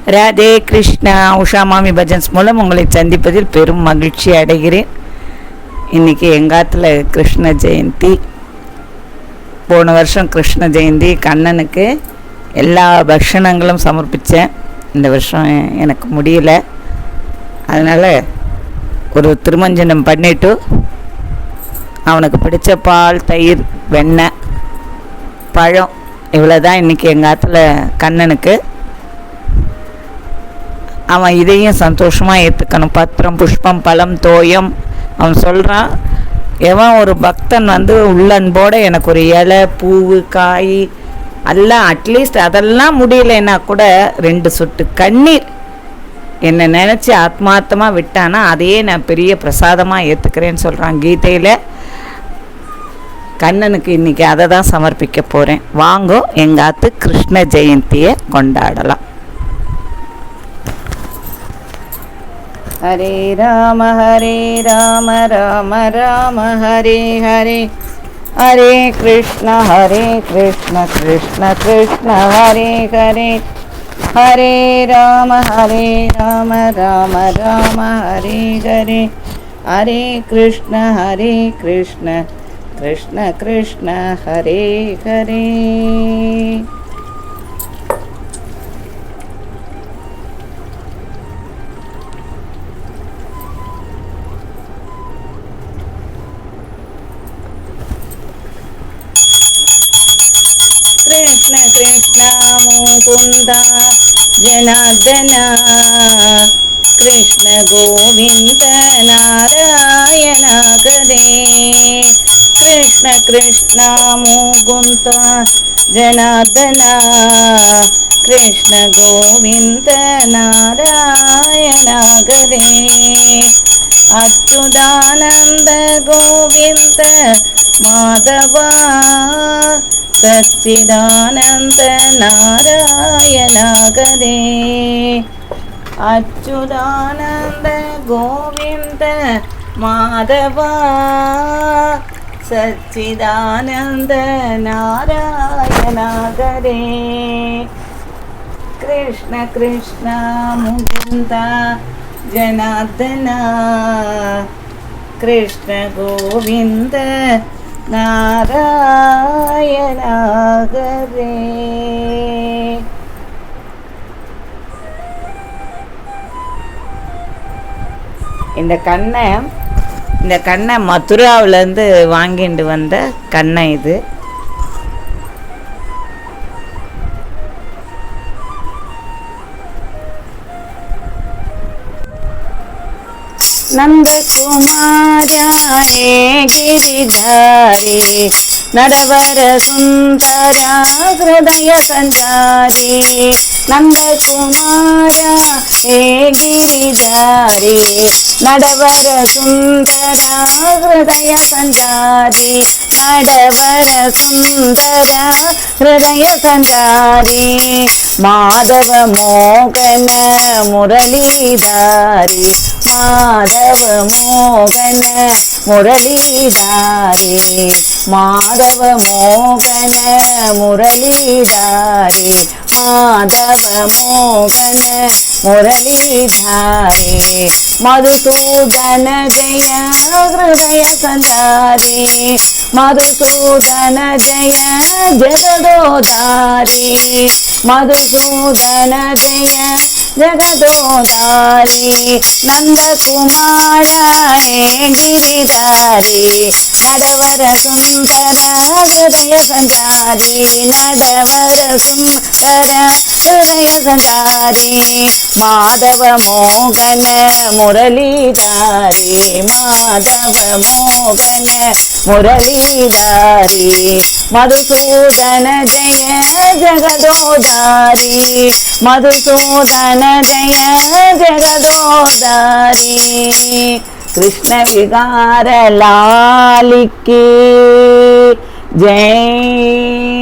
ராதே கிருஷ்ணா. உஷா மாமி பஜன்ஸ் மூலம் உங்களை சந்திப்பதில் பெரும் மகிழ்ச்சி அடைகிறேன். இன்றைக்கி எங்காத்தில் கிருஷ்ண ஜெயந்தி. போன வருஷம் கிருஷ்ண ஜெயந்தி கண்ணனுக்கு எல்லா பக்ஷணங்களும் சமர்ப்பித்தேன். இந்த வருஷம் எனக்கு முடியல. அதனால் ஒரு திருமஞ்சனம் பண்ணிவிட்டு அவனுக்கு பிடிச்ச பால், தயிர், வெண்ணெய், பழம் இவ்வளோ தான் இன்றைக்கி எங்கள் ஆற்றுல கண்ணனுக்கு. அவன் இதையும் சந்தோஷமாக ஏற்றுக்கணும். பத்திரம், புஷ்பம், பழம், தோயம். அவன் சொல்கிறான், எவன் ஒரு பக்தன் உள்ளன்போடு எனக்கு ஒரு இலை, பூவு, காய் எல்லாம் அட்லீஸ்ட் அதெல்லாம் முடியலைன்னா கூட 2 சொட்டு கண்ணீர் என்னை நினச்சி ஆத்மார்த்தமாக விட்டானா அதையே நான் பெரிய பிரசாதமாக ஏற்றுக்கிறேன்னு சொல்கிறான் கீதையில். கண்ணனுக்கு இன்றைக்கி அதை தான் சமர்ப்பிக்க போகிறேன். வாங்கோ எங்கள் ஆற்று கிருஷ்ண ஜெயந்தியை கொண்டாடலாம். ஹரே ராம ராம ராம ஹரே ஹரே, ஹரே கிருஷ்ண கிருஷ்ண கிருஷ்ண ஹரே ஹரே, ஹரே ராம ராம ராம ஹரே ஹரே, ஹரே கிருஷ்ண கிருஷ்ண கிருஷ்ண ஹரே ஹரே. कृष्ण कृष्ण मुकुंद जनार्दन, कृष्ण गोविंद नारायण हरे. कृष्ण कृष्ण मुकुंद जनार्दन, कृष्ण गोविंद नारायण हरे. अच्युतानंद गोविंद माधवा, सच्चिदानंद नारायण हरे. अच्युतानंद गोविंद माधवा, सच्चिदानंद नारायण हरे. कृष्ण कृष्ण मुकुंद जनार्दन, कृष्ण गोविंद नारायण हरे. இந்த கண்ணை மதுராவிலேருந்து வாங்கிட்டு வந்த கண்ணை இது. नंद कुमारा हे गिरिधारी, नडवर सुंदरा हृदय संचारी. नंद कुमारा हे गिरिधारी, नडवर सुंदरा हृदय संचारी. नडवर सुंदरा हृदय संचारी, माधव मोहन मुरलीधारी. माधव मोहन मुरलीधारी, माधव मोहन मुरलीधारी. माधव मोहन मुरलीधारी, मधुसूदन जय हृदय संधारी. मधुसूदन जय जगदोधारी, मधुसूदन जय जगदोधारी. नंद कुमार हे गिरिधारी, नडवर सुंदर हृदय संचारी. नडवर सुंदर हृदय संचारी, माधव मोहन मुरलीधारी. माधव मोहन मुरलीधारी, मधुसूदन जय जगदोधारी. मधुसूदन जय जगदोधारी. कृष्ण विकार लाल की जय.